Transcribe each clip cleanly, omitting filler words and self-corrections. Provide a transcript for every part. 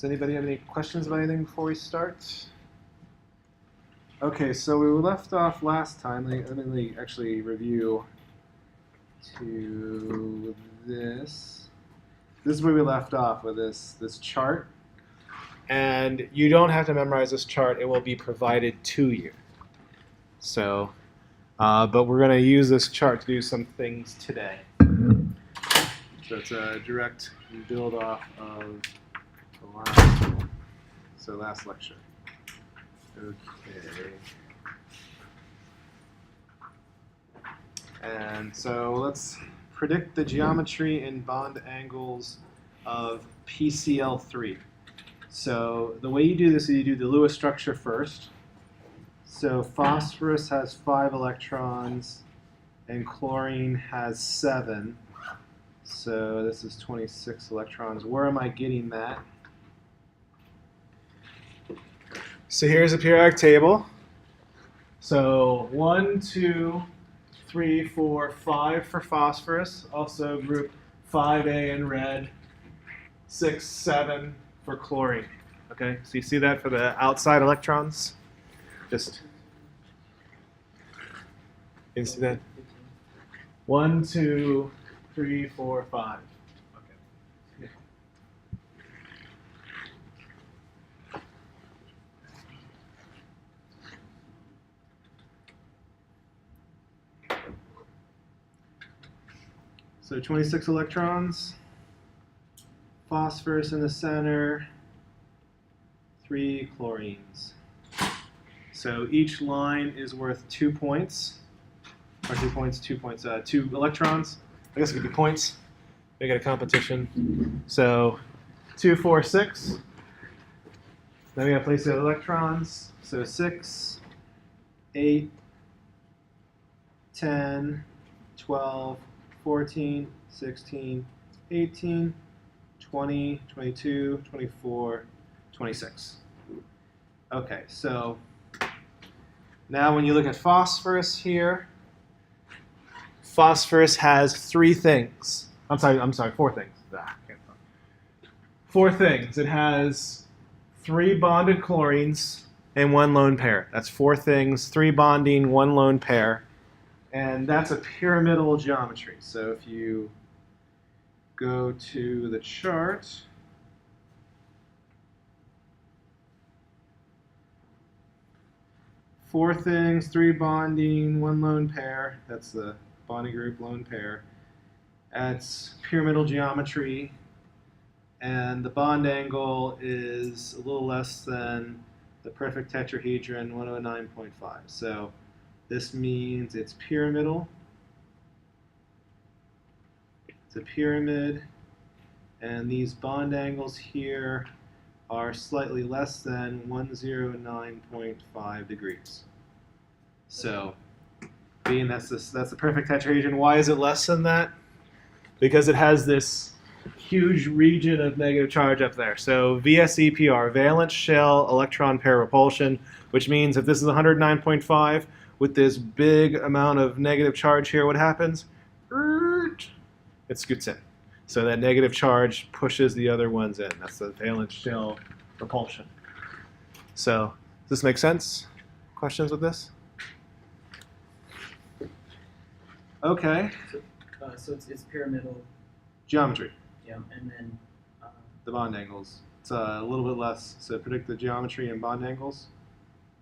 Does anybody have any questions about anything before we start? Okay, so we left off last time. Let me actually review to this. This is where we left off with this chart. And you don't have to memorize this chart. It will be provided to you. So, but we're going to use this chart to do some things today. So it's a direct build off of the last lecture. Okay. And so let's predict the geometry and bond angles of PCl3. So the way you do this is you do the Lewis structure first. So phosphorus has 5 electrons and chlorine has 7. So this is 26 electrons. Where am I getting that? So here's a periodic table. So 1, 2, 3, 4, 5 for phosphorus. Also group 5A in red. 6, 7 for chlorine. Okay, so you see that for the outside electrons? Just, you see that? 1, 2, 3, 4, 5. Okay. So 26 electrons, phosphorus in the center, 3 chlorines. So each line is worth 2 points, or 2 points, 2 points, 2 electrons. I guess it could be points. Make it a competition. So 2, 4, 6. Then we got to place the electrons. So 6, 8, 10, 12, 14, 16, 18, 20, 22, 24, 26. Okay, so now when you look at phosphorus here, phosphorus has 3 things. I'm sorry, 4 things. Ah, can't talk. 4 things. It has 3 bonded chlorines and 1 lone pair. That's 4 things, 3 bonding, 1 lone pair. And that's a pyramidal geometry. So if you go to the chart, four things, 3 bonding, 1 lone pair. That's the bonding group, lone pair. That's pyramidal geometry. And the bond angle is a little less than the perfect tetrahedron, 109.5. So this means it's pyramidal. It's a pyramid. And these bond angles here are slightly less than 109.5 degrees. So, being that's the perfect tetrahedron, why is it less than that? Because it has this huge region of negative charge up there. So VSEPR, valence shell electron pair repulsion, which means if this is 109.5 with this big amount of negative charge here, what happens? It scoots in. So that negative charge pushes the other ones in. That's the valence shell repulsion. So does this make sense? Questions with this? Okay. So it's pyramidal geometry. Yeah, and then the bond angles. It's a little bit less. So predict the geometry and bond angles.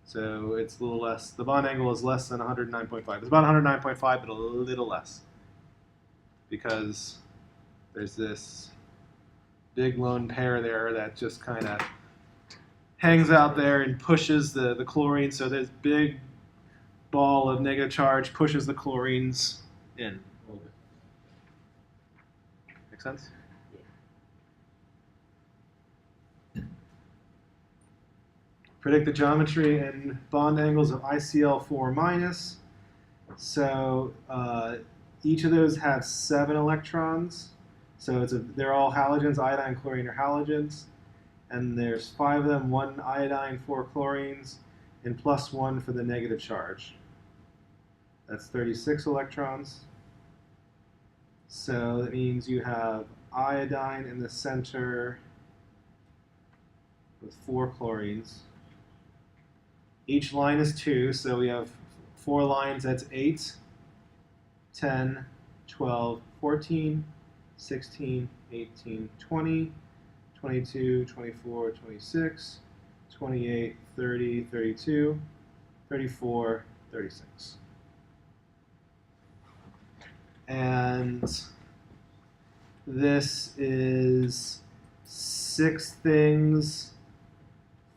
So it's a little less. The bond angle is less than 109.5. It's about 109.5, but a little less. Because there's this big lone pair there that just kind of hangs out there and pushes the chlorine. So this big ball of negative charge pushes the chlorines in a little bit. Make sense? Yeah. Predict the geometry and bond angles of ICl4 minus. So each of those have 7 electrons. So they're all halogens. Iodine, chlorine are halogens. And there's 5 of them, 1 iodine, 4 chlorines, and plus 1 for the negative charge. That's 36 electrons. So that means you have iodine in the center, with 4 chlorines. Each line is 2, so we have 4 lines, that's 8, 10, 12, 14, 16, 18, 20, 22, 24, 26, 28, 30, 32, 34, 36. And this is 6 things,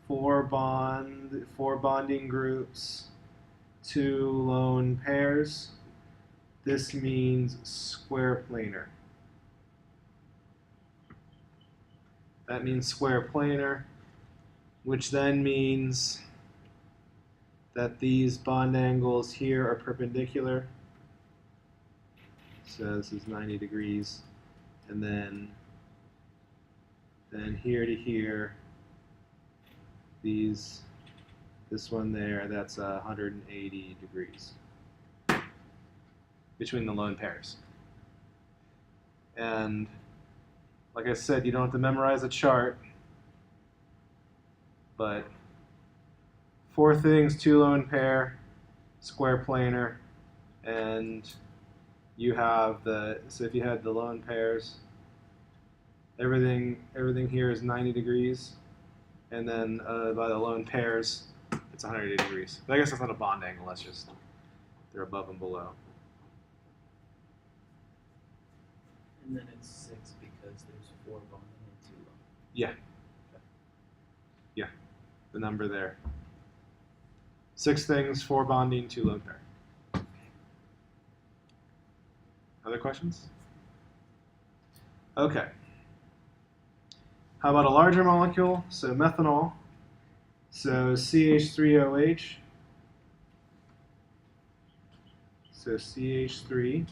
4 bonding groups, 2 lone pairs. This means square planar. That means square planar, which then means that these bond angles here are perpendicular. So this is 90 degrees. And then here to here, this one there, that's 180 degrees between the lone pairs. And like I said, you don't have to memorize a chart, but 4 things, 2 lone pair, square planar, and you have so if you had the lone pairs, everything here is 90 degrees, and then by the lone pairs, it's 180 degrees. But I guess that's not a bond angle, that's just they're above and below. And then it's 6 because there's 4 bonding and 2 lone. Yeah. Yeah, the number there. 6 things, 4 bonding, 2 lone pair. Other questions? Okay. How about a larger molecule? So methanol. So CH3OH. So CH3.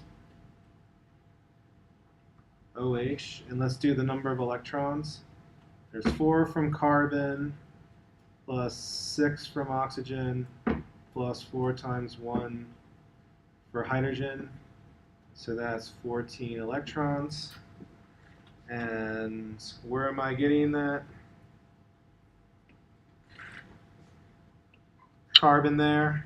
OH, and let's do the number of electrons. There's 4 from carbon, plus 6 from oxygen, plus 4 times 1 for hydrogen. So that's 14 electrons. And where am I getting that? Carbon there.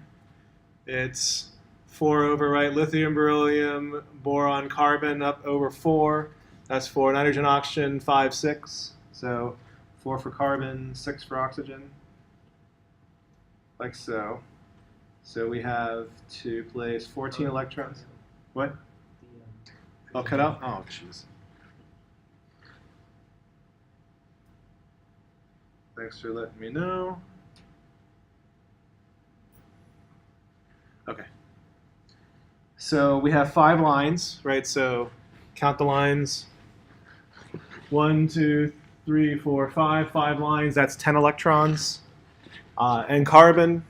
It's 4 over, right? Lithium, beryllium, boron, carbon up over 4. That's 4. Nitrogen, oxygen, 5, 6. So 4 for carbon, 6 for oxygen. Like so. So we have to place 14 electrons. What? Oh, cut out? Oh, jeez. Thanks for letting me know. Okay. So we have 5 lines, right? So count the lines. 1, 2, 3, 4, 5. 5 lines. That's 10 electrons. And carbon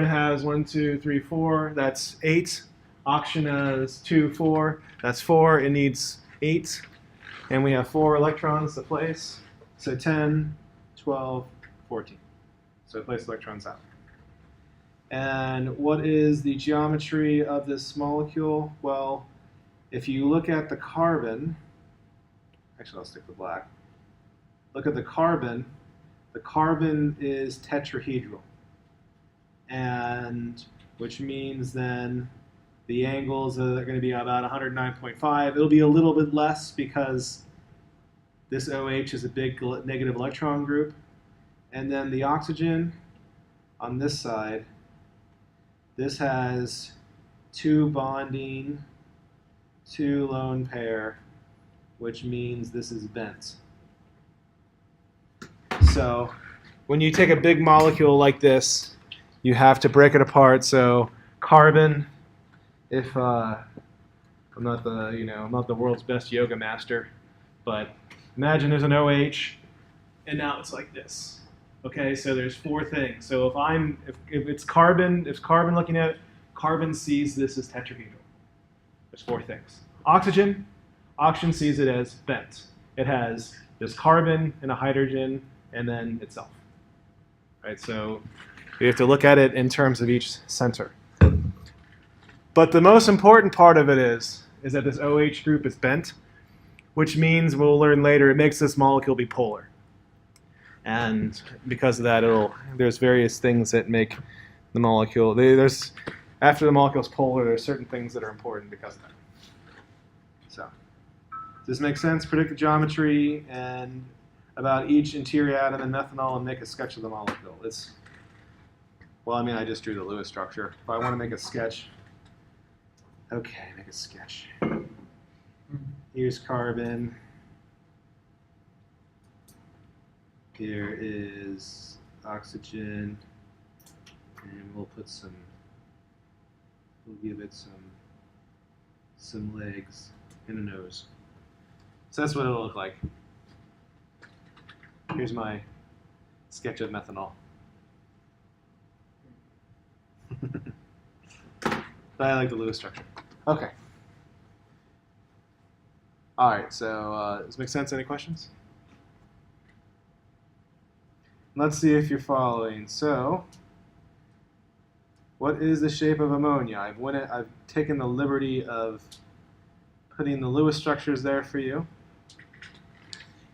has 1, 2, 3, 4. That's 8. Oxygen has 2, 4. That's 4. It needs 8. And we have 4 electrons to place. So 10, 12, 14. So place electrons out. And what is the geometry of this molecule? Well, if you look at the carbon, actually I'll stick with black. Look at the carbon is tetrahedral. And which means then the angles are going to be about 109.5. It'll be a little bit less because this OH is a big negative electron group. And then the oxygen on this side, this has 2 bonding, 2 lone pair, which means this is bent. So when you take a big molecule like this, you have to break it apart. So carbon, if I'm not the world's best yoga master, but imagine there's an OH, and now it's like this. Okay, so there's 4 things. So if it's carbon looking at it, carbon sees this as tetrahedral. There's 4 things. Oxygen sees it as bent. It has this carbon and a hydrogen and then itself. Right, so you have to look at it in terms of each center. But the most important part of it is that this OH group is bent, which means we'll learn later it makes this molecule be polar. And because of that, there's various things that make the molecule. After the molecule's polar, there's certain things that are important because of that. So, does this make sense? Predict the geometry and about each interior atom in methanol and make a sketch of the molecule. Well, I mean, I just drew the Lewis structure. If I want to make a sketch, okay, make a sketch. Here's carbon. Here is oxygen, and we'll give it some legs and a nose. So that's what it'll look like. Here's my sketch of methanol. But I like the Lewis structure. Okay. All right, so does this make sense? Any questions? Let's see if you're following. So, what is the shape of ammonia? I've taken the liberty of putting the Lewis structures there for you.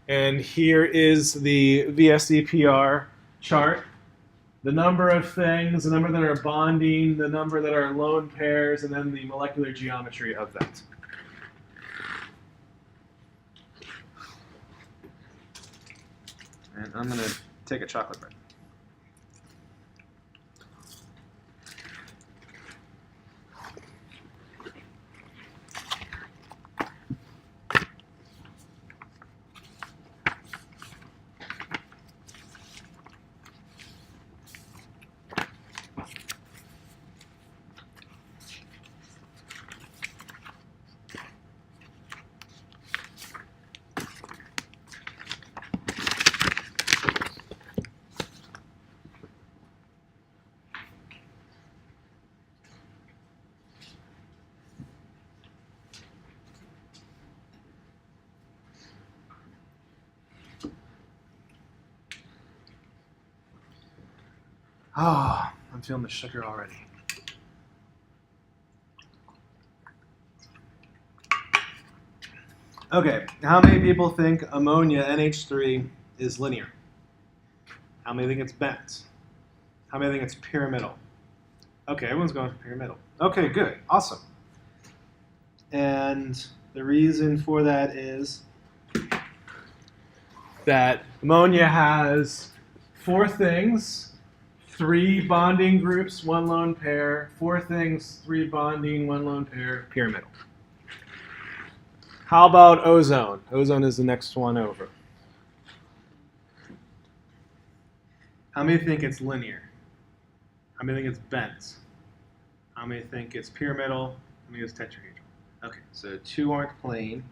And here is the VSEPR chart. The number of things, the number that are bonding, the number that are lone pairs, and then the molecular geometry of that. And I'm going to take a chocolate break. Oh, I'm feeling the sugar already. Okay, how many people think ammonia, NH3, is linear? How many think it's bent? How many think it's pyramidal? Okay, everyone's going for pyramidal. Okay, good, awesome. And the reason for that is that ammonia has 4 things. 3 bonding groups, 1 lone pair. 4 things, 3 bonding, 1 lone pair, pyramidal. How about ozone? Ozone is the next one over. How many think it's linear? How many think it's bent? How many think it's pyramidal? How many is tetrahedral? Okay, so 2 aren't plane.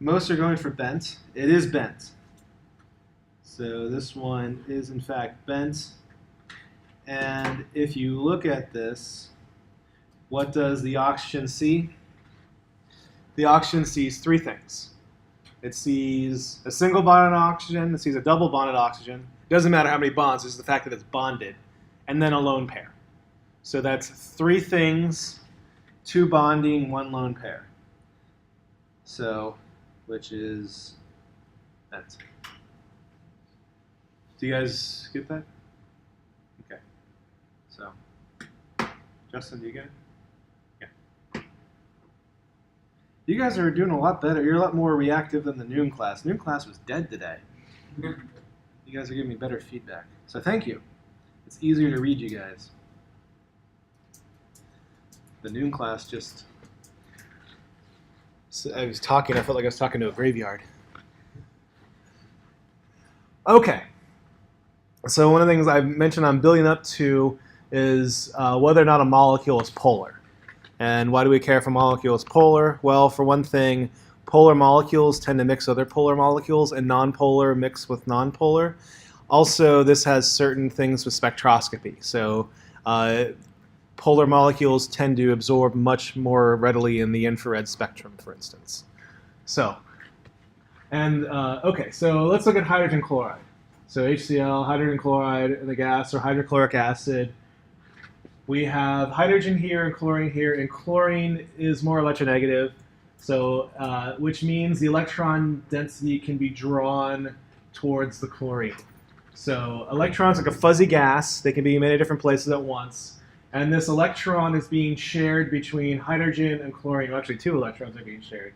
Most are going for bent. It is bent. So this one is in fact bent. And if you look at this, what does the oxygen see? The oxygen sees 3 things. It sees a single bonded oxygen, it sees a double bonded oxygen. It doesn't matter how many bonds, it's the fact that it's bonded. And then a lone pair. So that's 3 things, 2 bonding, 1 lone pair. So, which is bent. Do you guys get that? Okay. So, Justin, do you get it? Yeah. You guys are doing a lot better. You're a lot more reactive than the noon class. Noon class was dead today. You guys are giving me better feedback. So thank you. It's easier to read you guys. The noon class just... So I felt like I was talking to a graveyard. Okay. So one of the things I mentioned I'm building up to is whether or not a molecule is polar. And why do we care if a molecule is polar? Well, for one thing, polar molecules tend to mix other polar molecules, and nonpolar mix with nonpolar. Also, this has certain things with spectroscopy. So polar molecules tend to absorb much more readily in the infrared spectrum, for instance. So, okay, so let's look at hydrogen chloride. So HCl, hydrogen chloride in the gas, or hydrochloric acid. We have hydrogen here and chlorine is more electronegative, so which means the electron density can be drawn towards the chlorine. So electrons are like a fuzzy gas. They can be in many different places at once. And this electron is being shared between hydrogen and chlorine. Well, actually, two electrons are being shared.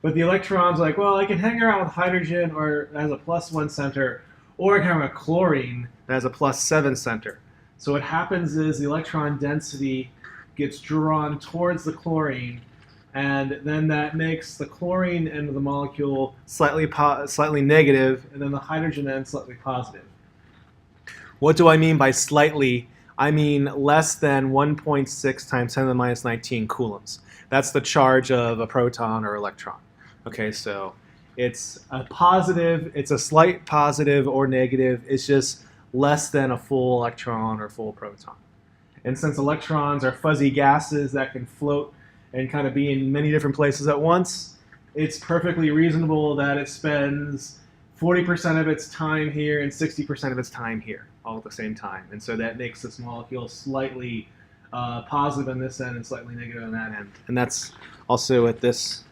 But the electron's like, well, I can hang around with hydrogen or that has a +1 center, or I can hang around with chlorine that has a +7 center. So what happens is the electron density gets drawn towards the chlorine, and then that makes the chlorine end of the molecule slightly negative, and then the hydrogen end slightly positive. What do I mean by slightly? I mean less than 1.6 times 10 to the minus 19 coulombs. That's the charge of a proton or electron. Okay, so it's a positive, it's a slight positive or negative. It's just less than a full electron or full proton. And since electrons are fuzzy gases that can float and kind of be in many different places at once, it's perfectly reasonable that it spends 40% of its time here and 60% of its time here, all at the same time. And so that makes this molecule slightly positive on this end and slightly negative on that end. And that's also what this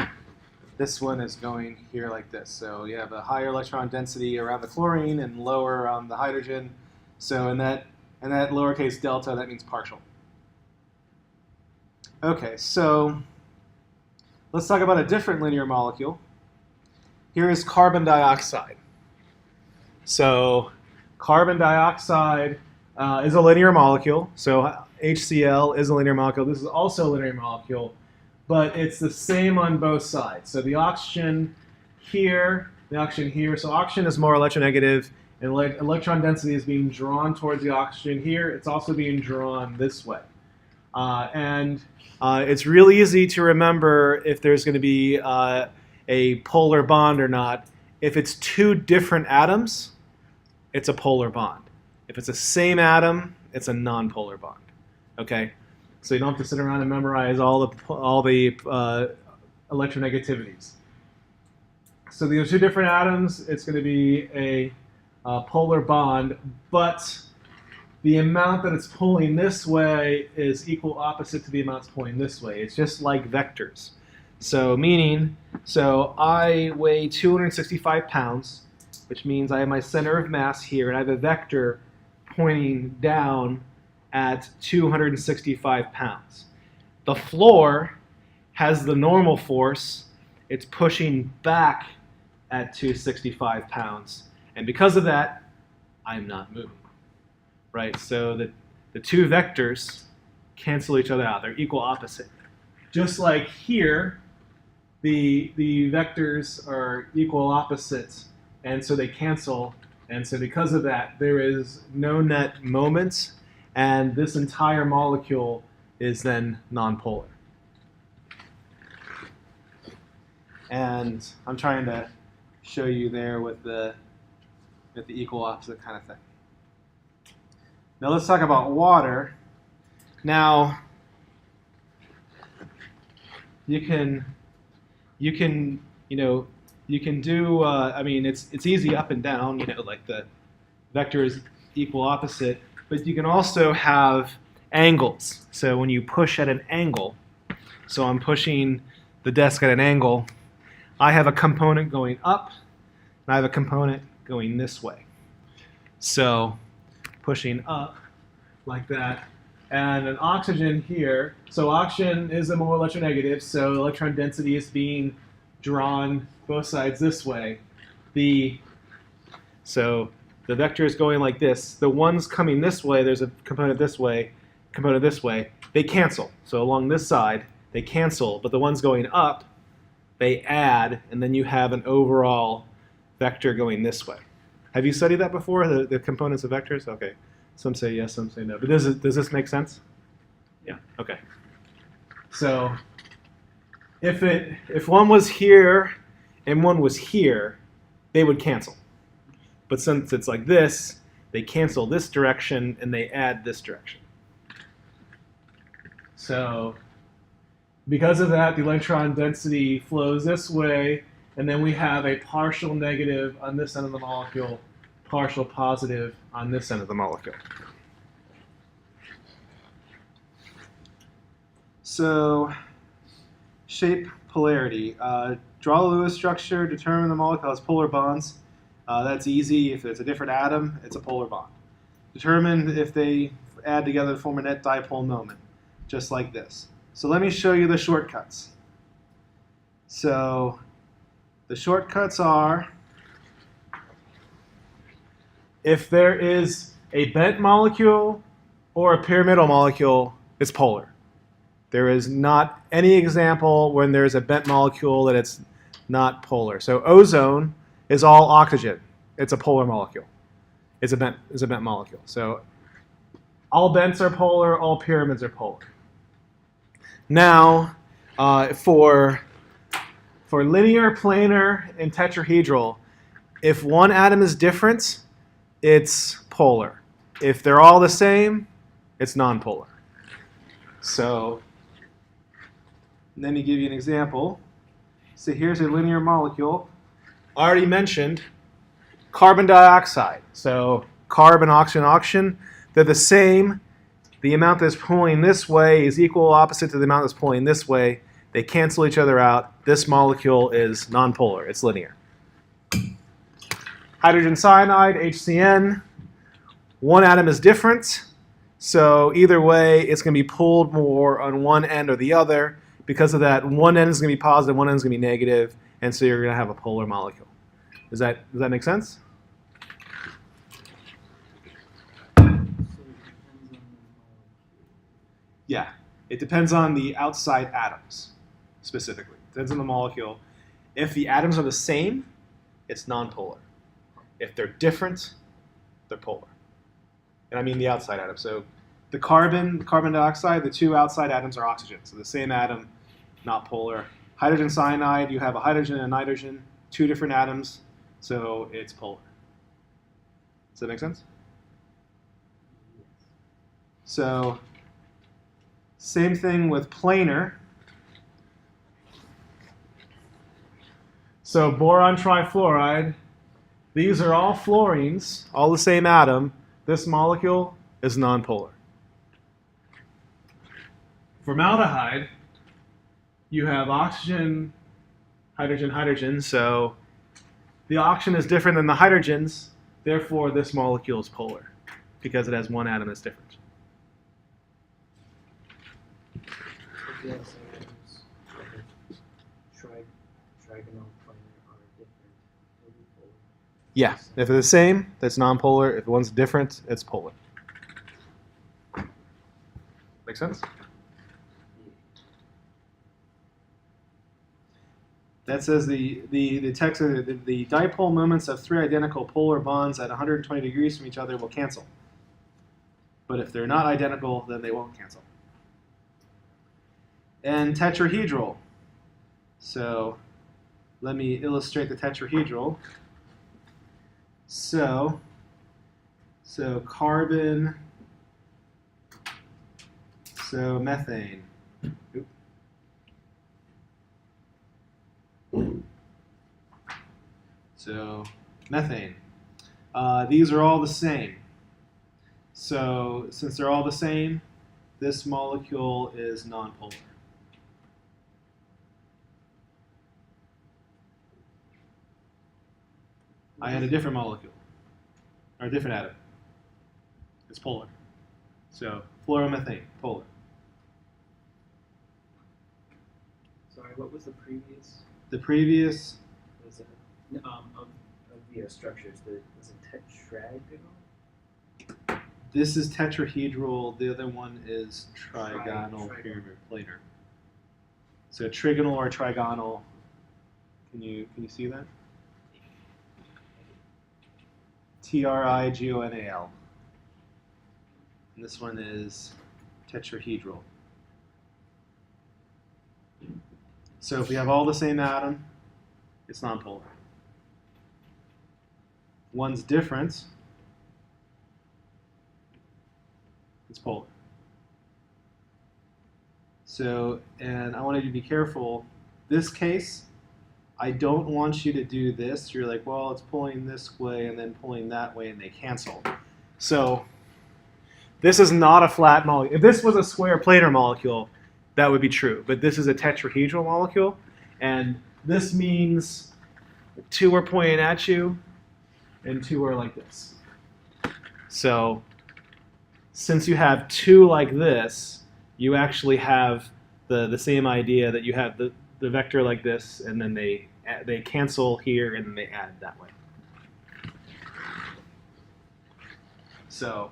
one is going here like this. So you have a higher electron density around the chlorine and lower around the hydrogen. So in that lowercase delta, that means partial. Okay, so let's talk about a different linear molecule. Here is carbon dioxide. So carbon dioxide is a linear molecule. So HCl is a linear molecule. This is also a linear molecule, but it's the same on both sides. So the oxygen here, the oxygen here. So oxygen is more electronegative, and electron density is being drawn towards the oxygen here. It's also being drawn this way. It's really easy to remember if there's going to be a polar bond or not. If it's two different atoms, it's a polar bond. If it's the same atom, it's a nonpolar bond. Okay? So you don't have to sit around and memorize all the electronegativities. So these are two different atoms. It's going to be a polar bond, but the amount that it's pulling this way is equal opposite to the amount it's pulling this way. It's just like vectors. So so I weigh 265 pounds, which means I have my center of mass here, and I have a vector pointing down at 265 pounds. The floor has the normal force. It's pushing back at 265 pounds. And because of that, I'm not moving. Right? So the two vectors cancel each other out. They're equal opposite. Just like here, the vectors are equal opposites, and so they cancel. And so because of that, there is no net moment, and this entire molecule is then nonpolar. And I'm trying to show you there with the equal opposite kind of thing. Now let's talk about water. Now you can do. I mean, it's easy up and down. Like the vector is equal opposite, but you can also have angles. So when you push at an angle, so I'm pushing the desk at an angle, I have a component going up, and I have a component going this way. So pushing up like that, and an oxygen here. So oxygen is a more electronegative, so electron density is being drawn both sides this way. So the vector is going like this. The ones coming this way, there's a component this way, they cancel. So along this side, they cancel, but the ones going up, they add, and then you have an overall vector going this way. Have you studied that before, the components of vectors? Okay. Some say yes, some say no. But does this make sense? Yeah, okay. So if one was here and one was here, they would cancel. But since it's like this, they cancel this direction and they add this direction. So because of that, the electron density flows this way, and then we have a partial negative on this end of the molecule, partial positive on this end of the molecule. So, shape polarity. Draw a Lewis structure, determine the molecule has polar bonds. That's easy. If it's a different atom, it's a polar bond. Determine if they add together to form a net dipole moment, just like this. So let me show you the shortcuts. So the shortcuts are, if there is a bent molecule or a pyramidal molecule, it's polar. There is not any example when there's a bent molecule that it's not polar. So ozone is all oxygen. It's a polar molecule. It's a bent molecule. So all bents are polar, all pyramids are polar. Now, for linear, planar, and tetrahedral, if one atom is different, it's polar. If they're all the same, it's nonpolar. So let me give you an example. So here's a linear molecule. I already mentioned carbon dioxide. So carbon, oxygen, oxygen, they're the same. The amount that's pulling this way is equal opposite to the amount that's pulling this way. They cancel each other out. This molecule is nonpolar. It's linear. Hydrogen cyanide, HCN. One atom is different. So either way, it's going to be pulled more on one end or the other. Because of that, one end is going to be positive, one end is going to be negative, and so you're going to have a polar molecule. Does that make sense? So it depends on the molecule. Yeah, it depends on the outside atoms, specifically. It depends on the molecule. If the atoms are the same, it's nonpolar. If they're different, they're polar. And I mean the outside atoms. So the carbon dioxide, the two outside atoms are oxygen. So the same atom, not polar. Hydrogen cyanide, you have a hydrogen and a nitrogen, two different atoms, so it's polar. Does that make sense? So same thing with planar. So boron trifluoride, these are all fluorines, all the same atom. This molecule is nonpolar. Formaldehyde, you have oxygen, hydrogen, hydrogen, so the oxygen is different than the hydrogens, therefore this molecule is polar, because it has one atom that's different. But the outside atoms of the trigonal planar are different. They'll be polar. Yeah, if they're the same, that's nonpolar. If one's different, it's polar. Make sense? That says the text of the dipole moments of three identical polar bonds at 120 degrees from each other will cancel. But if they're not identical, then they won't cancel. And tetrahedral. So let me illustrate the tetrahedral. So carbon, so methane. Oop. So methane. These are all the same. So since they're all the same, this molecule is nonpolar. I had a different molecule, or a different atom. It's polar. So fluoromethane, polar. Sorry, what was the previous? The previous, Was it of the structures? Was it tetragonal? this is tetrahedral. The other one is trigonal, Trigonal. pyramid, planar. So trigonal or trigonal. Can you see that? Trigonal. And this one is tetrahedral. So if we have all the same atom, it's nonpolar. One's different, it's polar. So, and I wanted you to be careful. This case, I don't want you to do this. You're like, well, it's pulling this way and then pulling that way, and they cancel. So this is not a flat molecule. If this was a square planar molecule, that would be true. But this is a tetrahedral molecule, and this means two are pointing at you, and 2 are like this. So since you have 2 like this, you actually have the same idea that you have the vector like this, and then they cancel here, and then they add that way. So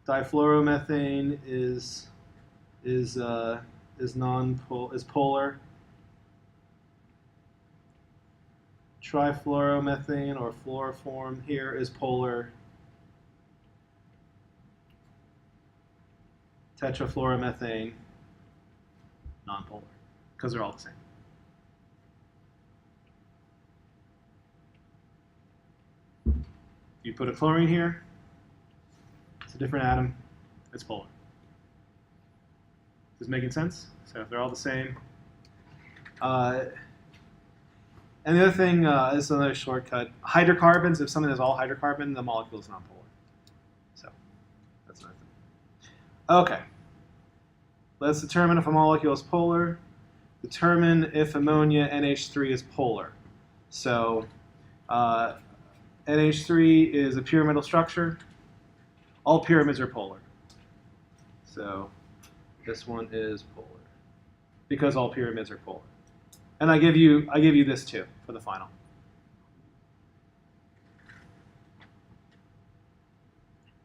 difluoromethane is polar. Trifluoromethane or fluoroform here is polar. Tetrafluoromethane, nonpolar, because they're all the same. You put a chlorine here, it's a different atom, it's polar. Is this making sense? So if they're all the same. And the other thing, this is another shortcut. Hydrocarbons, if something is all hydrocarbon, the molecule is nonpolar. So that's another thing. Okay. Let's determine if a molecule is polar. Determine if ammonia NH3 is polar. So NH3 is a pyramidal structure. All pyramids are polar. So this one is polar because all pyramids are polar. And I give you this too for the final.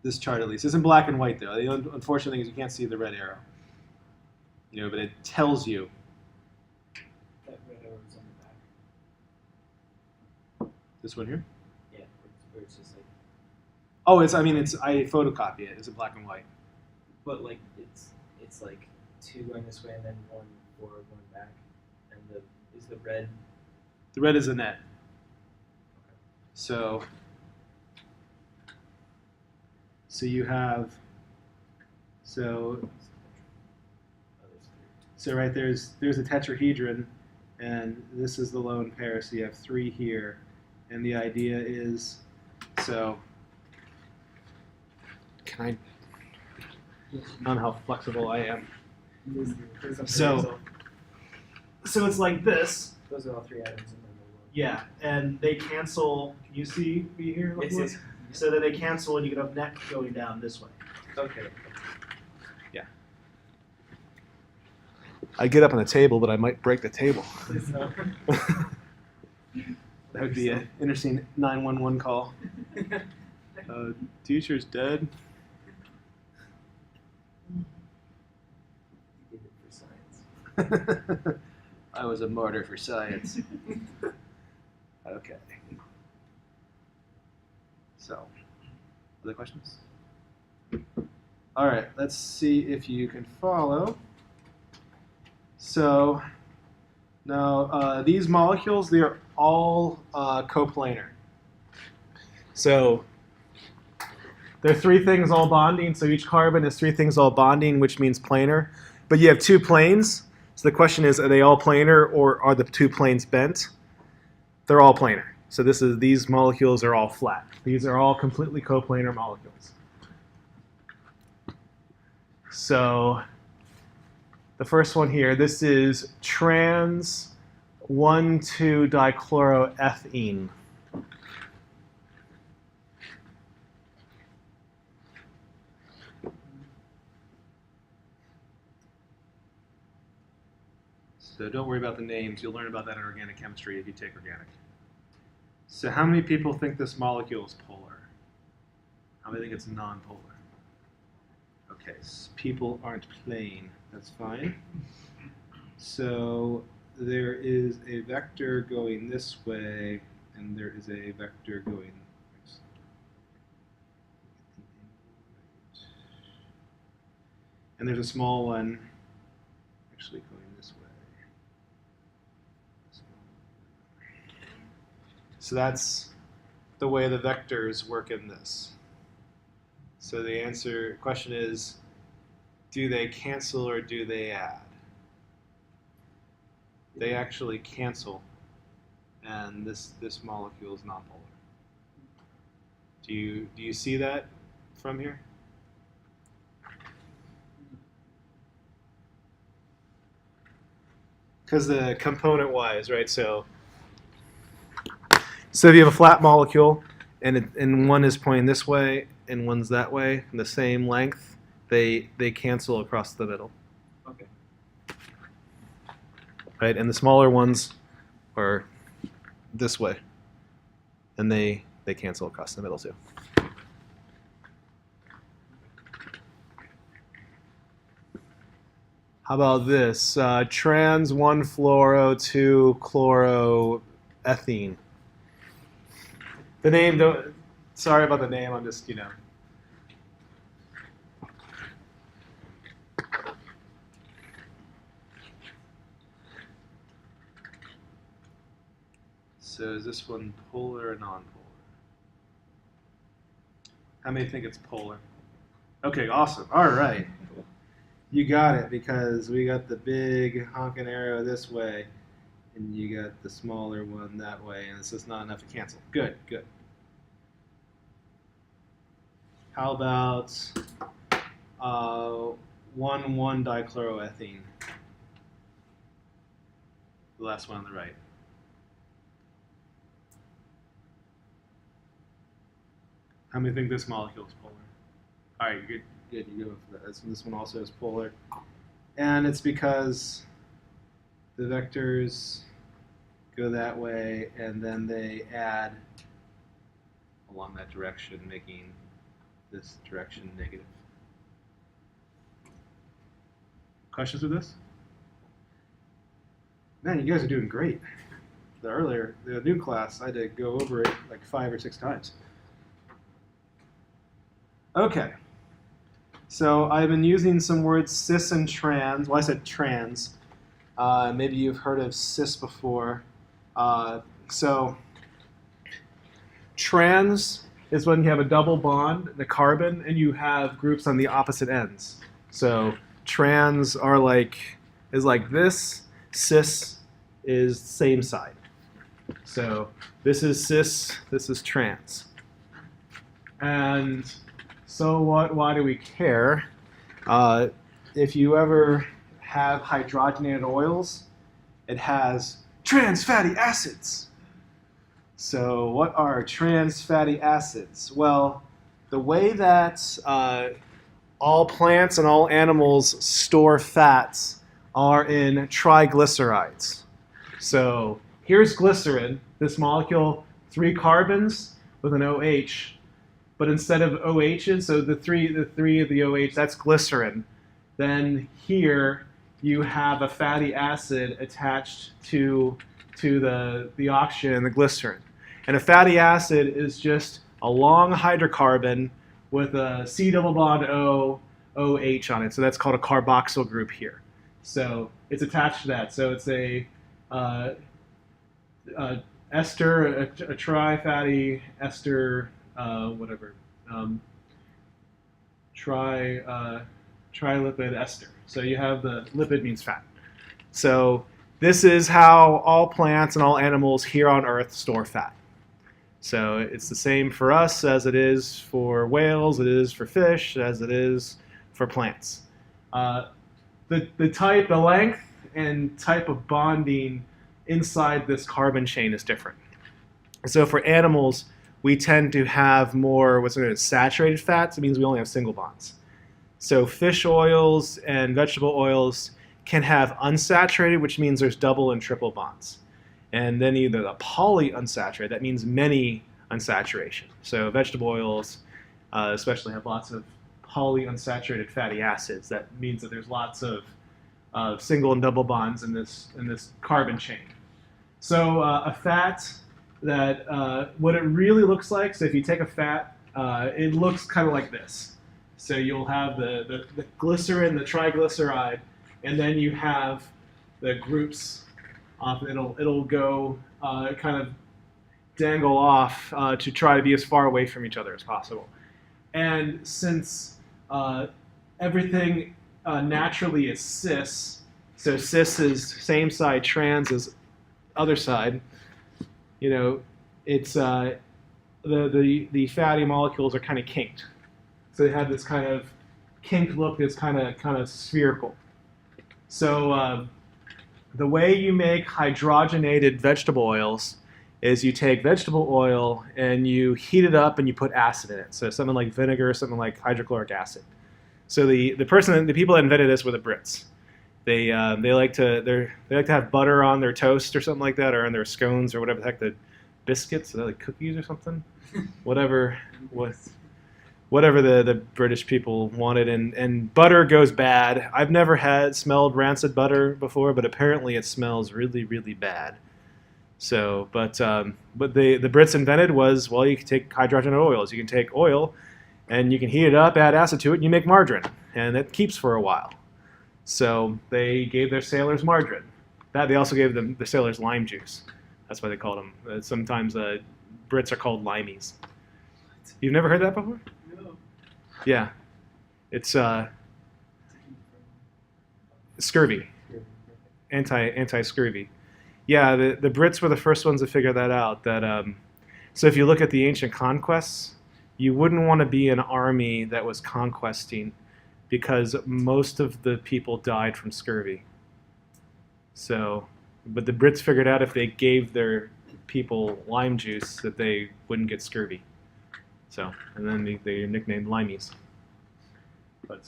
This chart at least. It's in black and white though. The unfortunate thing is you can't see the red arrow. But it tells you. That red arrow's on the back. This one here? Yeah, where it's just like. Oh, I photocopy it. It's in black and white. But like it's like 2 going this way and then 1 forward, 1 back, and is the red. The red is the net. Okay. So you have So right there's a tetrahedron, and this is the lone pair. So you have 3 here, and the idea is I don't know how flexible I am. So it's like this. Those are all 3 atoms in the one. Yeah, and they cancel. Can you see me here? Yes. So that they cancel, and you can have net going down this way. Okay. Yeah. I'd get up on the table, but I might break the table. Please no. That would be an interesting 911 call. Teacher's dead. You did it for science. I was a martyr for science. Okay. So, other questions? All right, let's see if you can follow. So, now these molecules, they are all coplanar. So, there are 3 things all bonding, so each carbon is 3 things all bonding, which means planar. But you have 2 planes, so the question is, are they all planar, or are the 2 planes bent? They're all planar. So these molecules are all flat. These are all completely coplanar molecules. So the first one here, this is trans 1,2-dichloroethene. So don't worry about the names. You'll learn about that in organic chemistry if you take organic. So how many people think this molecule is polar? How many think it's non-polar? Okay, so people aren't plain. That's fine. So there is a vector going this way, and there is a vector going this way. And there's a small one actually going this way. So that's the way the vectors work in this. So the question is, do they cancel or do they add? They actually cancel, and this molecule is nonpolar. Do you see that from here? Because the component-wise, right? So So if you have a flat molecule, and one is pointing this way and one's that way, the same length, they cancel across the middle. Okay. Right, and the smaller ones are this way, and they cancel across the middle too. How about this? Trans 1-fluoro-2-chloroethene. The name, sorry about the name, I'm just, So is this one polar or non-polar? How many think it's polar? Okay, awesome. All right. You got it, because we got the big honking arrow this way, and you got the smaller one that way, and it's just not enough to cancel. Good, good. How about 1,1-dichloroethene? The last one on the right. How many think this molecule is polar? All right, good. Good, you go for that. This one also is polar. And it's because the vectors go that way, and then they add along that direction, making this direction negative. Questions with this? Man, you guys are doing great. The new class, I had to go over it like 5 or 6 times. Okay. So I've been using some words cis and trans. Well, I said trans. Maybe you've heard of cis before. So trans is when you have a double bond, the carbon, and you have groups on the opposite ends. So trans is like this. Cis is same side. So this is cis. This is trans. And so why do we care? If you ever have hydrogenated oils, it has trans fatty acids. So what are trans fatty acids? Well, the way that all plants and all animals store fats are in triglycerides. So here's glycerin, this molecule, 3 carbons with an OH. But instead of OHs, so the three of the OH, that's glycerin. Then here you have a fatty acid attached to the oxygen and the glycerin. And a fatty acid is just a long hydrocarbon with a C double bond O, OH on it. So that's called a carboxyl group here. So it's attached to that. So it's a ester, a tri-fatty ester, whatever, trilipid ester. So you have the lipid means fat. So this is how all plants and all animals here on Earth store fat. So it's the same for us as it is for whales, it is for fish, as it is for plants. The length and type of bonding inside this carbon chain is different. So for animals, we tend to have more what's known as saturated fats. It means we only have single bonds. So fish oils and vegetable oils can have unsaturated, which means there's double and triple bonds. And then either the polyunsaturated, that means many unsaturation. So vegetable oils especially have lots of polyunsaturated fatty acids. That means that there's lots of single and double bonds in this carbon chain. So a fat that what it really looks like, so if you take a fat, it looks kind of like this. So you'll have the glycerin, the triglyceride, and then you have the groups. It'll go kind of dangle off to try to be as far away from each other as possible. And since everything naturally is cis, so cis is same side, trans is other side. You know, it's the fatty molecules are kind of kinked, so they have this kind of kinked look that's kind of spherical. So the way you make hydrogenated vegetable oils is you take vegetable oil and you heat it up and you put acid in it. So something like vinegar, something like hydrochloric acid. So the people that invented this were the Brits. They like to have butter on their toast or something like that, or on their scones or whatever the heck, the biscuits, are they like cookies or something, whatever the British people wanted, and butter goes bad. I've never smelled rancid butter before, but apparently it smells really, really bad. So, but the Brits invented was, well, you can take hydrogenated oils. You can take oil, and you can heat it up, add acid to it, and you make margarine, and it keeps for a while. So they gave their sailors margarine. They also gave the sailors lime juice. That's why they called them. Sometimes Brits are called limeys. You've never heard that before? No. Yeah, it's scurvy, anti-scurvy. Yeah, the Brits were the first ones to figure that out. So if you look at the ancient conquests, you wouldn't want to be an army that was conquesting, because most of the people died from scurvy. So, but the Brits figured out if they gave their people lime juice that they wouldn't get scurvy. So, and then they nicknamed limeys. But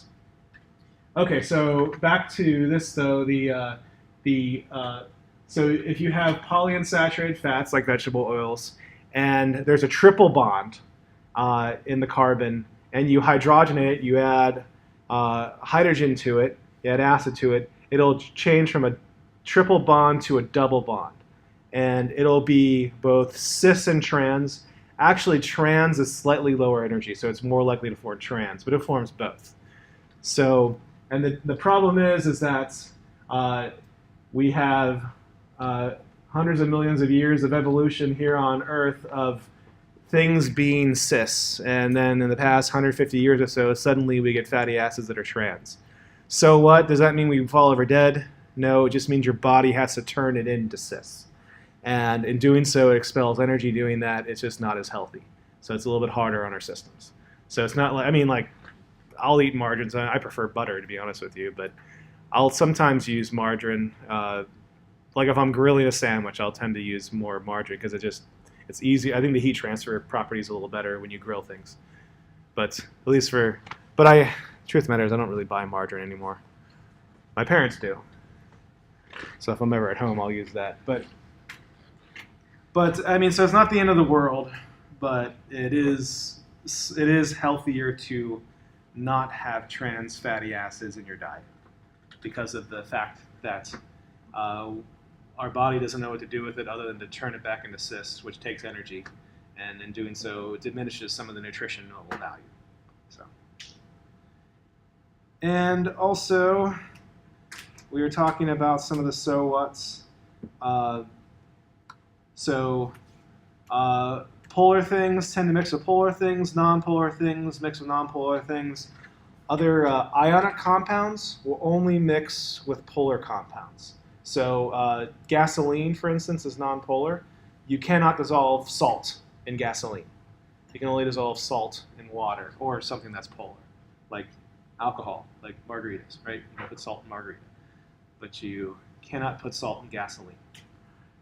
okay, so back to this though. So if you have polyunsaturated fats like vegetable oils, and there's a triple bond in the carbon, and you hydrogenate it, you add hydrogen to it, you add acid to it, it'll change from a triple bond to a double bond. And it'll be both cis and trans. Actually, trans is slightly lower energy, so it's more likely to form trans, but it forms both. So, and the problem is that we have hundreds of millions of years of evolution here on Earth of things being cis, and then in the past 150 years or so, suddenly we get fatty acids that are trans. So what? Does that mean we fall over dead? No, it just means your body has to turn it into cis. And in doing so, it expels energy. Doing that, it's just not as healthy. So it's a little bit harder on our systems. So it's not like, I mean, like, I'll eat margarines. I prefer butter, to be honest with you, but I'll sometimes use margarine. Like if I'm grilling a sandwich, I'll tend to use more margarine because it's easy. I think the heat transfer property is a little better when you grill things. But at least truth matters, I don't really buy margarine anymore. My parents do. So if I'm ever at home, I'll use that. But I mean, so it's not the end of the world, but it is healthier to not have trans fatty acids in your diet because of the fact that our body doesn't know what to do with it other than to turn it back into cis, which takes energy, and in doing so, it diminishes some of the nutritional value. So, and also, we were talking about some of the so whats. Polar things tend to mix with polar things, non-polar things mix with non-polar things. Other ionic compounds will only mix with polar compounds. So gasoline, for instance, is non-polar. You cannot dissolve salt in gasoline. You can only dissolve salt in water or something that's polar, like alcohol, like margaritas, right? You can put salt in margarita, but you cannot put salt in gasoline.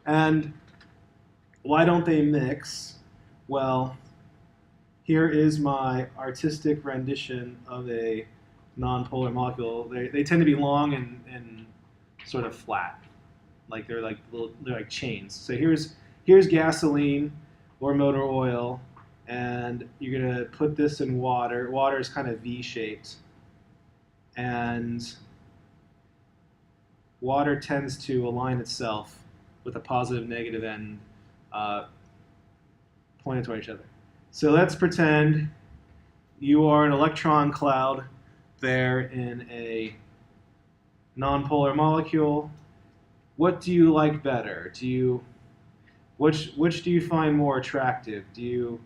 And why don't they mix? Well, here is my artistic rendition of a non-polar molecule. They tend to be long and sort of flat, like they're like chains. So here's gasoline or motor oil, and you're gonna put this in water. Water is kind of V-shaped, and water tends to align itself with a positive negative end pointed toward each other. So let's pretend you are an electron cloud there in a nonpolar molecule. What do you like better? Which do you find more attractive? Do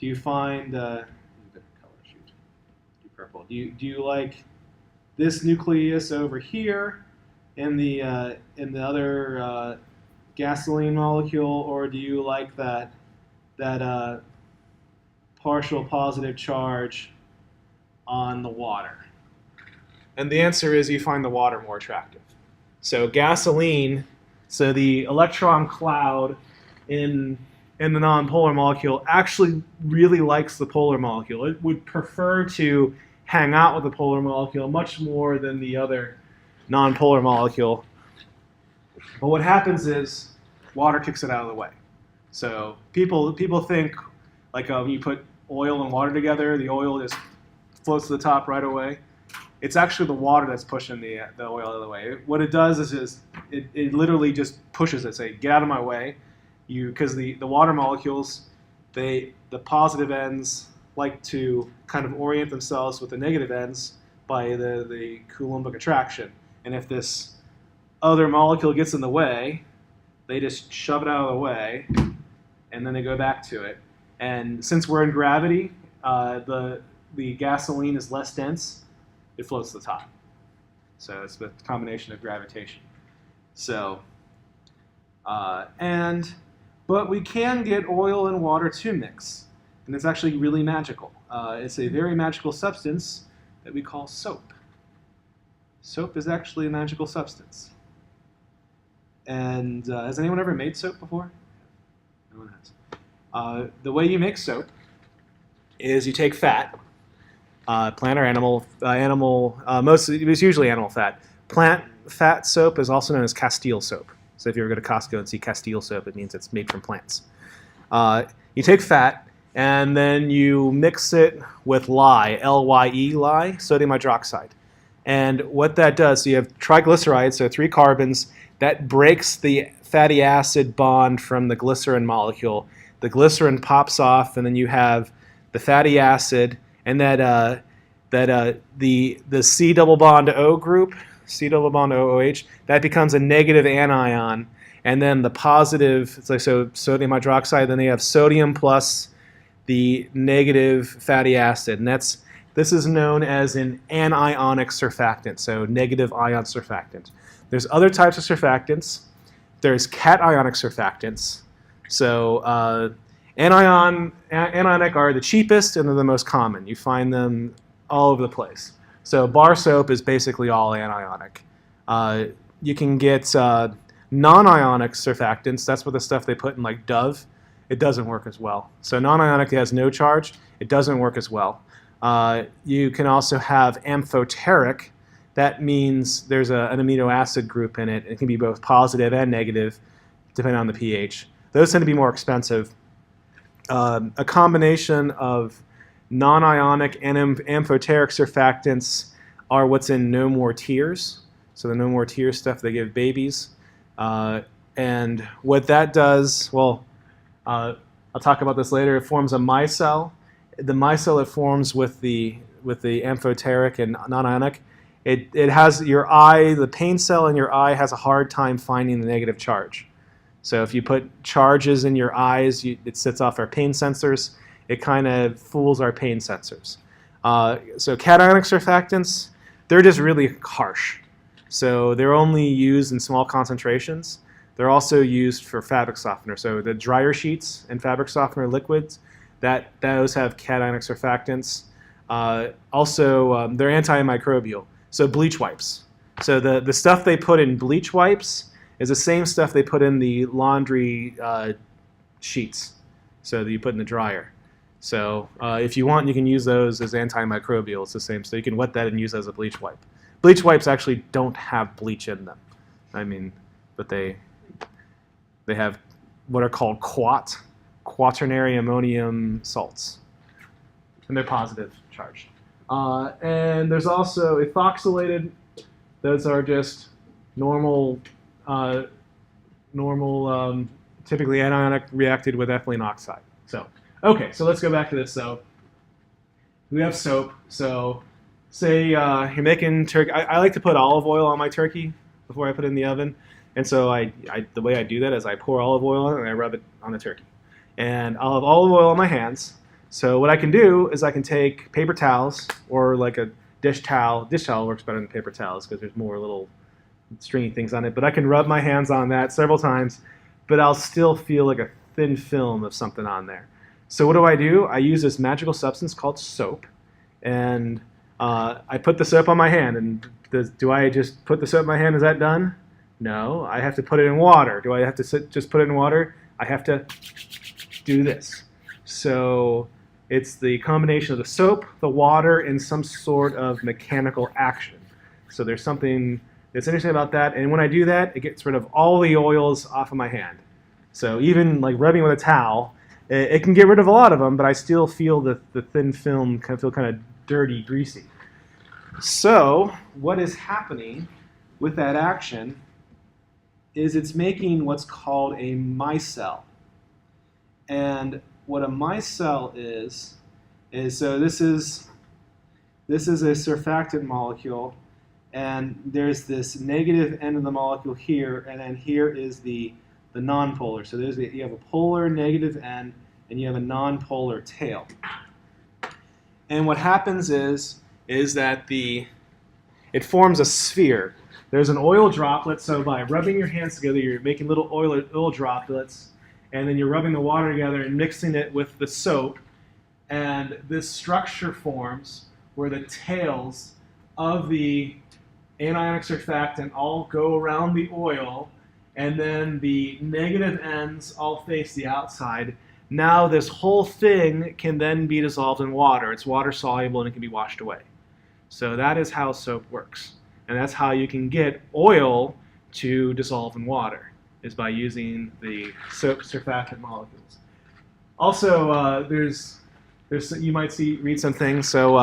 you find purple? Do you like this nucleus over here in the other gasoline molecule, or do you like that partial positive charge on the water? And the answer is you find the water more attractive. So gasoline, so the electron cloud in the nonpolar molecule actually really likes the polar molecule. It would prefer to hang out with the polar molecule much more than the other nonpolar molecule. But what happens is water kicks it out of the way. So people think like when you put oil and water together, the oil just floats to the top right away. It's actually the water that's pushing the oil out of the way. What it does is it literally just pushes it, say, get out of my way. Because the water molecules, the positive ends like to kind of orient themselves with the negative ends by the Coulombic attraction. And if this other molecule gets in the way, they just shove it out of the way, and then they go back to it. And since we're in gravity, the gasoline is less dense. It floats to the top. So it's the combination of gravitation. So, but we can get oil and water to mix. And it's actually really magical. It's a very magical substance that we call soap. Soap is actually a magical substance. And has anyone ever made soap before? No one has. The way you make soap is you take fat, plant or animal, it's usually animal fat. Plant fat soap is also known as Castile soap. So if you ever go to Costco and see Castile soap, it means it's made from plants. You take fat, and then you mix it with lye, L-Y-E, lye, sodium hydroxide. And what that does, so you have triglycerides, so 3 carbons, that breaks the fatty acid bond from the glycerin molecule. The glycerin pops off, and then you have the fatty acid, and the C double bond O group, C double bond OOH, that becomes a negative anion, and then the positive, it's like so sodium hydroxide, then they have sodium plus the negative fatty acid, and this is known as an anionic surfactant, so negative ion surfactant. There's other types of surfactants. There's cationic surfactants. So anionic are the cheapest and they're the most common. You find them all over the place. So bar soap is basically all anionic. You can get non-ionic surfactants. That's what the stuff they put in like Dove. It doesn't work as well. So non-ionic has no charge. It doesn't work as well. You can also have amphoteric. That means there's an amino acid group in it. It can be both positive and negative, depending on the pH. Those tend to be more expensive. A combination of non-ionic and amphoteric surfactants are what's in No More Tears. So the No More Tears stuff they give babies. And what that does, well, I'll talk about this later. It forms a micelle. The micelle it forms with the amphoteric and non-ionic, it has your eye, the pain cell in your eye has a hard time finding the negative charge. So if you put charges in your eyes, it sets off our pain sensors. It kind of fools our pain sensors. So cationic surfactants, they're just really harsh. So they're only used in small concentrations. They're also used for fabric softener. So the dryer sheets and fabric softener liquids, those have cationic surfactants. Also, they're antimicrobial. So bleach wipes. So the stuff they put in bleach wipes is the same stuff they put in the laundry sheets. So that you put in the dryer. So if you want, you can use those as antimicrobial. It's the same. So you can wet that and use as a bleach wipe. Bleach wipes actually don't have bleach in them. I mean, but they have what are called quaternary ammonium salts, and they're positive charged. And there's also ethoxylated. Those are just normal, typically anionic reacted with ethylene oxide. So, okay, so let's go back to this. So we have soap. So say you're making turkey. I like to put olive oil on my turkey before I put it in the oven. And so the way I do that is I pour olive oil on it and I rub it on the turkey. And I'll have olive oil on my hands. So what I can do is I can take paper towels or like a dish towel. Dish towel works better than paper towels because there's more little stringy things on it. But I can rub my hands on that several times, but I'll still feel like a thin film of something on there. So what do? I use this magical substance called soap. And I put the soap on my hand. And do I just put the soap in my hand? Is that done? No, I have to put it in water. Do I have to just put it in water? I have to do this. So it's the combination of the soap, the water, and some sort of mechanical action. So there's something that's interesting about that. And when I do that, it gets rid of all the oils off of my hand. So even like rubbing with a towel, it can get rid of a lot of them, but I still feel the thin film kind of dirty, greasy. So what is happening with that action is it's making what's called a micelle. And what a micelle is so this is a surfactant molecule, and there's this negative end of the molecule here, and then here is the nonpolar. So you have a polar negative end, and you have a nonpolar tail. And what happens is that it forms a sphere. There's an oil droplet, so by rubbing your hands together, you're making little oil droplets, and then you're rubbing the water together and mixing it with the soap, and this structure forms where the tails of the anionic surfactant all go around the oil, and then the negative ends all face the outside. Now this whole thing can then be dissolved in water. It's water soluble and it can be washed away. So that is how soap works. And that's how you can get oil to dissolve in water, is by using the soap surfactant molecules. Also, you might read some things. So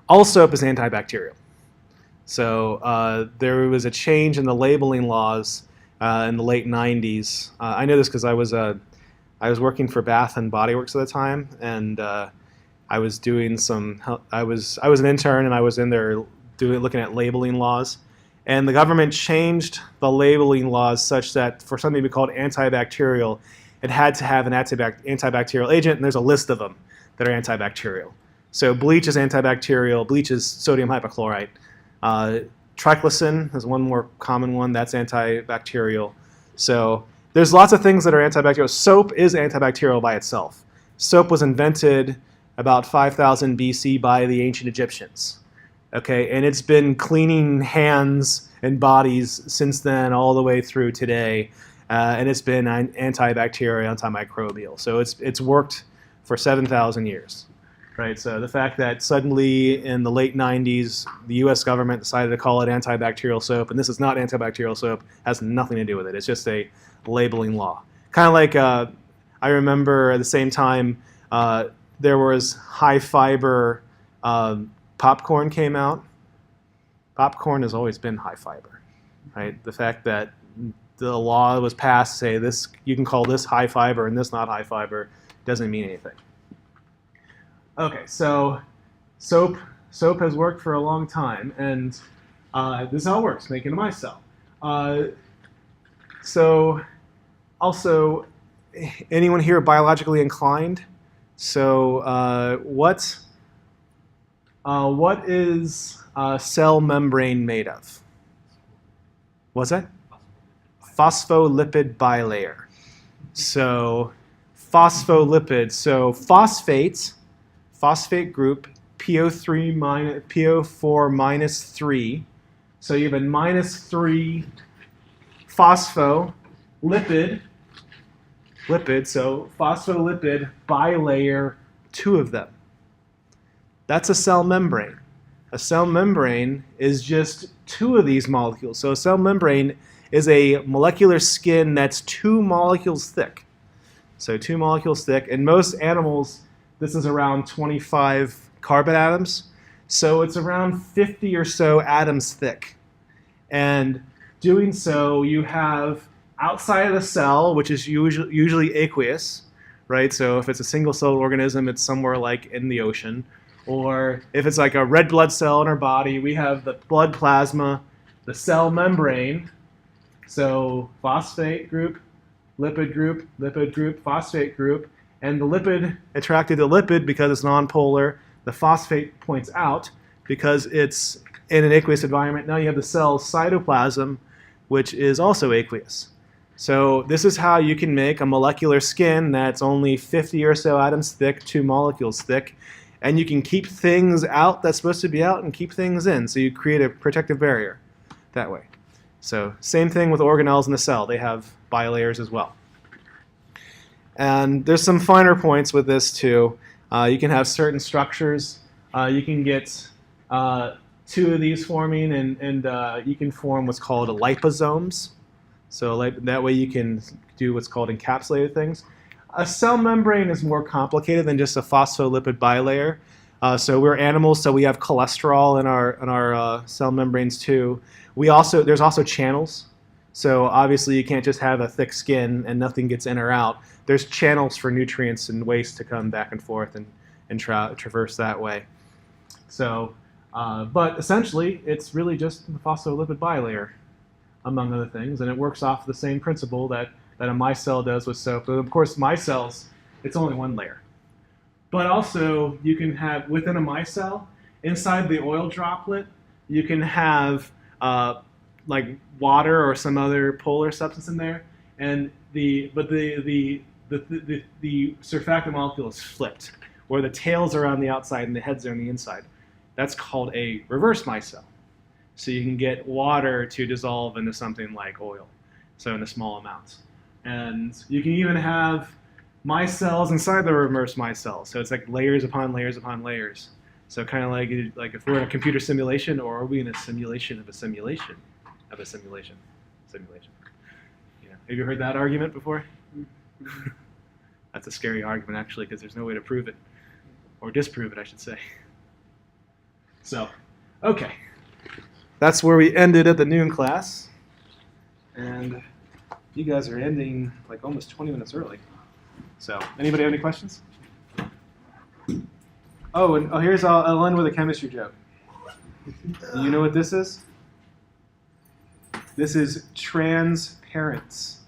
all soap is antibacterial. So there was a change in the labeling laws in the late 90s. I know this because I was working for Bath and Body Works at the time, and I was doing I was an intern, and I was in there looking at labeling laws. And the government changed the labeling laws such that for something to be called antibacterial, it had to have an antibacterial agent, and there's a list of them that are antibacterial. So bleach is antibacterial. Bleach is sodium hypochlorite. Triclosan is one more common one. That's antibacterial. So there's lots of things that are antibacterial. Soap is antibacterial by itself. Soap was invented about 5000 BC by the ancient Egyptians. Okay, and it's been cleaning hands and bodies since then all the way through today, and it's been antibacterial, antimicrobial. So it's worked for 7,000 years, right? So the fact that suddenly in the late 90s the U.S. government decided to call it antibacterial soap, and this is not antibacterial soap, has nothing to do with it. It's just a labeling law. Kind of like I remember at the same time there was high fiber. Popcorn came out. Popcorn has always been high fiber, right? The fact that the law was passed, say this, you can call this high fiber and this not high fiber, doesn't mean anything. Okay, so soap has worked for a long time, and this is how it works, making a micelle. So also, anyone here biologically inclined? So what is a cell membrane made of? What's that? Phospholipid bilayer. So phospholipids. So phosphate group, PO4 minus 3. So you have a minus 3 phospholipid. So phospholipid bilayer, 2 of them. That's a cell membrane. A cell membrane is just 2 of these molecules. So a cell membrane is a molecular skin that's 2 molecules thick. So 2 molecules thick. In most animals, this is around 25 carbon atoms. So it's around 50 or so atoms thick. And doing so, you have outside of the cell, which is usually aqueous, right? So if it's a single-celled organism, it's somewhere like in the ocean. Or if it's like a red blood cell in our body, we have the blood plasma, the cell membrane. So phosphate group, lipid group, phosphate group. And the lipid attracted to lipid because it's nonpolar. The phosphate points out because it's in an aqueous environment. Now you have the cell's cytoplasm, which is also aqueous. So this is how you can make a molecular skin that's only 50 or so atoms thick, 2 molecules thick. And you can keep things out that's supposed to be out and keep things in. So you create a protective barrier that way. So same thing with organelles in the cell. They have bilayers as well. And there's some finer points with this too. You can have certain structures. You can get 2 of these forming, and you can form what's called liposomes. So that way you can do what's called encapsulated things. A cell membrane is more complicated than just a phospholipid bilayer. So we're animals, so we have cholesterol in our cell membranes too. There's also channels. So obviously you can't just have a thick skin and nothing gets in or out. There's channels for nutrients and waste to come back and forth and traverse that way. So, but essentially it's really just the phospholipid bilayer, among other things, and it works off the same principle that a micelle does with soap. But of course, micelles, it's only one layer. But also, you can have, within a micelle, inside the oil droplet, you can have like water or some other polar substance in there, and the surfactant molecule is flipped, where the tails are on the outside and the heads are on the inside. That's called a reverse micelle. So you can get water to dissolve into something like oil, so in a small amounts. And you can even have micelles inside the reverse micelle. So it's like layers upon layers upon layers. So kind of like if we're in a computer simulation, or are we in a simulation of a simulation of a simulation? Simulation. Yeah. Have you heard that argument before? That's a scary argument, actually, because there's no way to prove it. Or disprove it, I should say. So, okay. That's where we ended at the noon class. And you guys are ending like almost 20 minutes early. So, anybody have any questions? Oh, and I'll end with a chemistry joke. Do you know what this is? This is transparence.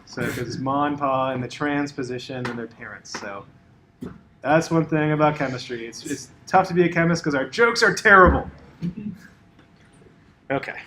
So it's ma and pa in the trans position and their parents. So that's one thing about chemistry. It's tough to be a chemist because our jokes are terrible. Okay.